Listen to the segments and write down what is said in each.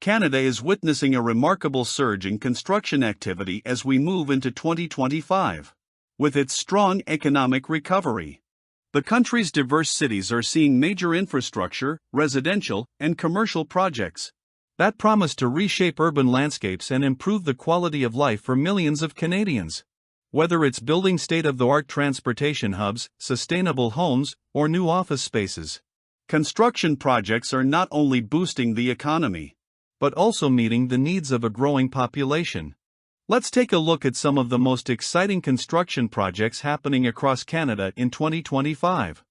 Canada is witnessing a remarkable surge in construction activity as we move into 2025. With its strong economic recovery, the country's diverse cities are seeing major infrastructure, residential, and commercial projects that promise to reshape urban landscapes and improve the quality of life for millions of Canadians. Whether it's building state-of-the-art transportation hubs, sustainable homes, or new office spaces, construction projects are not only boosting the economy, but also meeting the needs of a growing population. Let's take a look at some of the most exciting construction projects happening across Canada in 2025.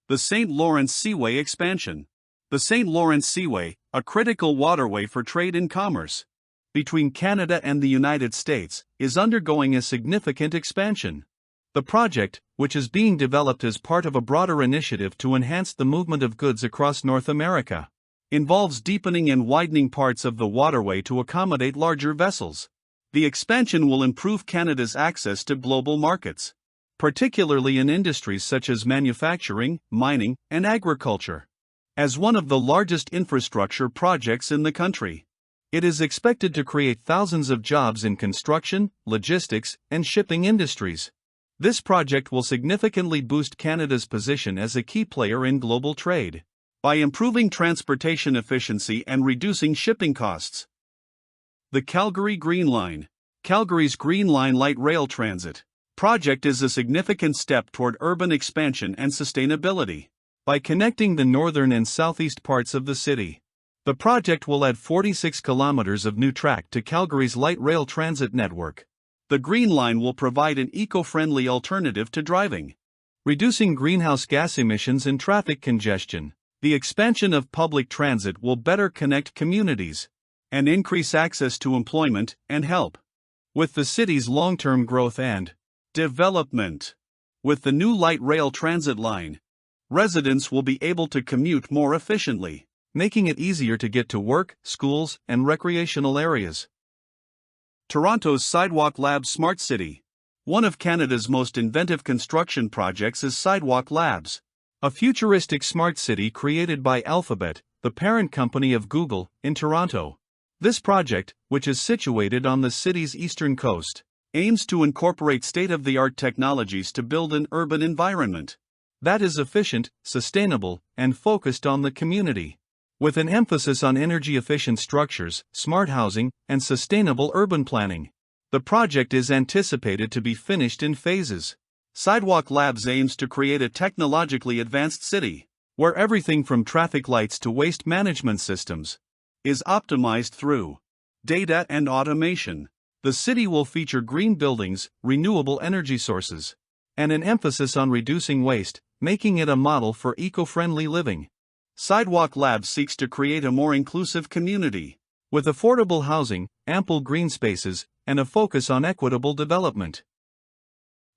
The St. Lawrence Seaway expansion. The St. Lawrence Seaway, a critical waterway for trade and commerce between Canada and the United States, is undergoing a significant expansion. The project, which is being developed as part of a broader initiative to enhance the movement of goods across North America, involves deepening and widening parts of the waterway to accommodate larger vessels. The expansion will improve Canada's access to global markets, particularly in industries such as manufacturing, mining, and agriculture. As one of the largest infrastructure projects in the country, it is expected to create thousands of jobs in construction, logistics, and shipping industries. This project will significantly boost Canada's position as a key player in global trade by improving transportation efficiency and reducing shipping costs. The Calgary Green Line. Calgary's Green Line light rail transit project is a significant step toward urban expansion and sustainability. By connecting the northern and southeast parts of the city, the project will add 46 kilometers of new track to Calgary's light rail transit network. The Green Line will provide an eco-friendly alternative to driving, reducing greenhouse gas emissions and traffic congestion. The expansion of public transit will better connect communities and increase access to employment and help with the city's long-term growth and development. With the new light rail transit line, residents will be able to commute more efficiently, making it easier to get to work, schools, and recreational areas. Toronto's Sidewalk Labs Smart City. One of Canada's most inventive construction projects is Sidewalk Labs, a futuristic smart city created by Alphabet, the parent company of Google, in Toronto. This project, which is situated on the city's eastern coast, aims to incorporate state-of-the-art technologies to build an urban environment that is efficient, sustainable, and focused on the community. With an emphasis on energy-efficient structures, smart housing, and sustainable urban planning, the project is anticipated to be finished in phases. Sidewalk Labs aims to create a technologically advanced city, where everything from traffic lights to waste management systems is optimized through data and automation. The city will feature green buildings, renewable energy sources, and an emphasis on reducing waste, making it a model for eco-friendly living. Sidewalk Labs seeks to create a more inclusive community, with affordable housing, ample green spaces, and a focus on equitable development.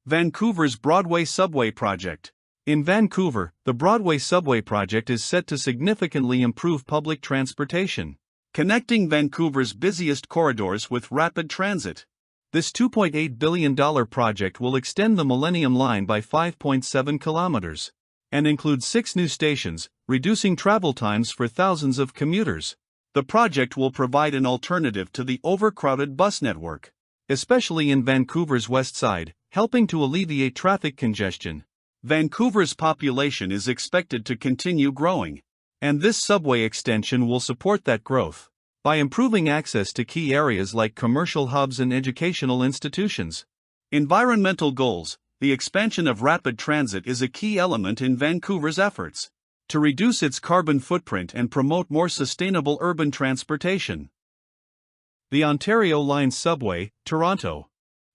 Vancouver's Broadway Subway Project. In Vancouver, the Broadway Subway Project is set to significantly improve public transportation, connecting Vancouver's busiest corridors with rapid transit. This $2.8 billion project will extend the Millennium Line by 5.7 kilometers and include 6 new stations, reducing travel times for thousands of commuters. The project will provide an alternative to the overcrowded bus network, especially in Vancouver's west side, helping to alleviate traffic congestion. Vancouver's population is expected to continue growing, and this subway extension will support that growth by improving access to key areas like commercial hubs and educational institutions. Environmental goals. The expansion of rapid transit is a key element in Vancouver's efforts to reduce its carbon footprint and promote more sustainable urban transportation. The Ontario Line Subway, Toronto.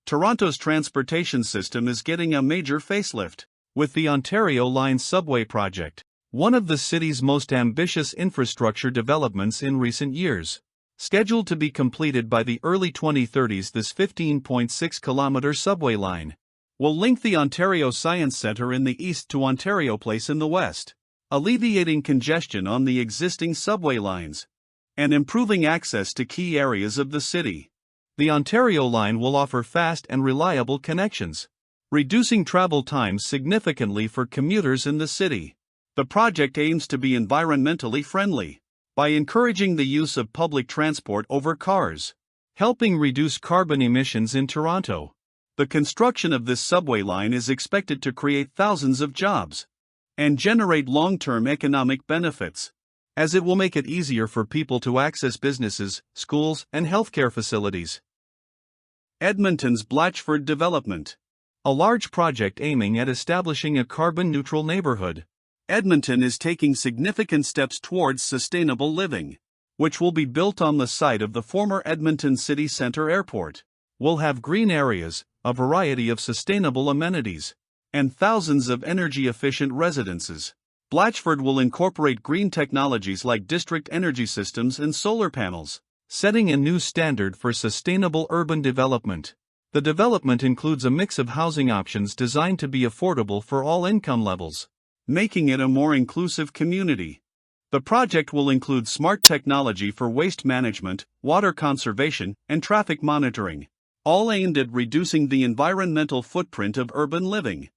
Toronto's transportation system is getting a major facelift with the Ontario Line Subway project, one of the city's most ambitious infrastructure developments in recent years. Scheduled to be completed by the early 2030s, this 15.6-kilometer subway line will link the Ontario Science Centre in the east to Ontario Place in the west, alleviating congestion on the existing subway lines and improving access to key areas of the city. The Ontario Line will offer fast and reliable connections, reducing travel times significantly for commuters in the city. The project aims to be environmentally friendly by encouraging the use of public transport over cars, helping reduce carbon emissions in Toronto. The construction of this subway line is expected to create thousands of jobs and generate long-term economic benefits, as it will make it easier for people to access businesses, schools, and healthcare facilities. Edmonton's Blatchford development. A large project aiming at establishing a carbon-neutral neighborhood. Edmonton is taking significant steps towards sustainable living, which will be built on the site of the former Edmonton City Centre Airport. Will have green areas, a variety of sustainable amenities, and thousands of energy-efficient residences. Blatchford will incorporate green technologies like district energy systems and solar panels, setting a new standard for sustainable urban development. The development includes a mix of housing options designed to be affordable for all income levels, making it a more inclusive community. The project will include smart technology for waste management, water conservation, and traffic monitoring, all aimed at reducing the environmental footprint of urban living.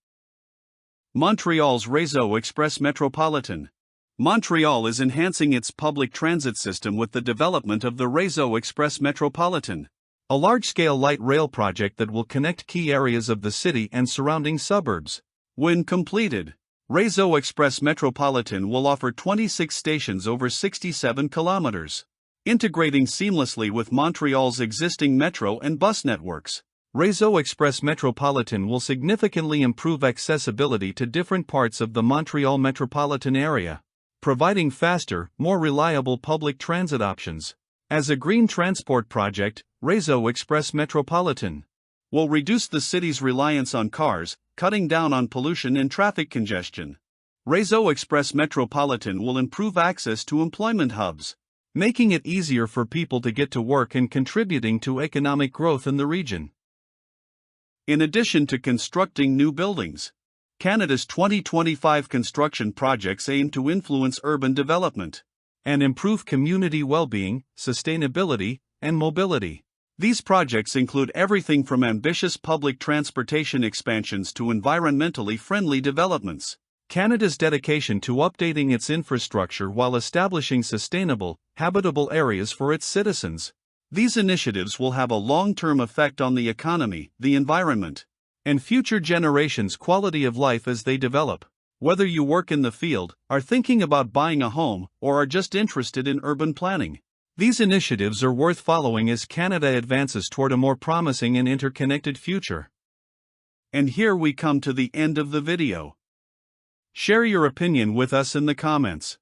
Montreal's Réseau Express Metropolitan. Montreal is enhancing its public transit system with the development of the Réseau Express Metropolitan, a large-scale light rail project that will connect key areas of the city and surrounding suburbs. When completed, Réseau Express Metropolitan will offer 26 stations over 67 kilometers, integrating seamlessly with Montreal's existing metro and bus networks. Réseau Express Metropolitan will significantly improve accessibility to different parts of the Montreal metropolitan area, providing faster, more reliable public transit options. As a green transport project, Réseau Express Metropolitan will reduce the city's reliance on cars, cutting down on pollution and traffic congestion. Réseau Express Metropolitan will improve access to employment hubs, making it easier for people to get to work and contributing to economic growth in the region. In addition to constructing new buildings, Canada's 2025 construction projects aim to influence urban development and improve community well-being, sustainability, and mobility. These projects include everything from ambitious public transportation expansions to environmentally friendly developments. Canada's dedication to updating its infrastructure while establishing sustainable, habitable areas for its citizens. These initiatives will have a long-term effect on the economy, the environment, and future generations' quality of life as they develop. Whether you work in the field, are thinking about buying a home, or are just interested in urban planning, these initiatives are worth following as Canada advances toward a more promising and interconnected future. And here we come to the end of the video. Share your opinion with us in the comments.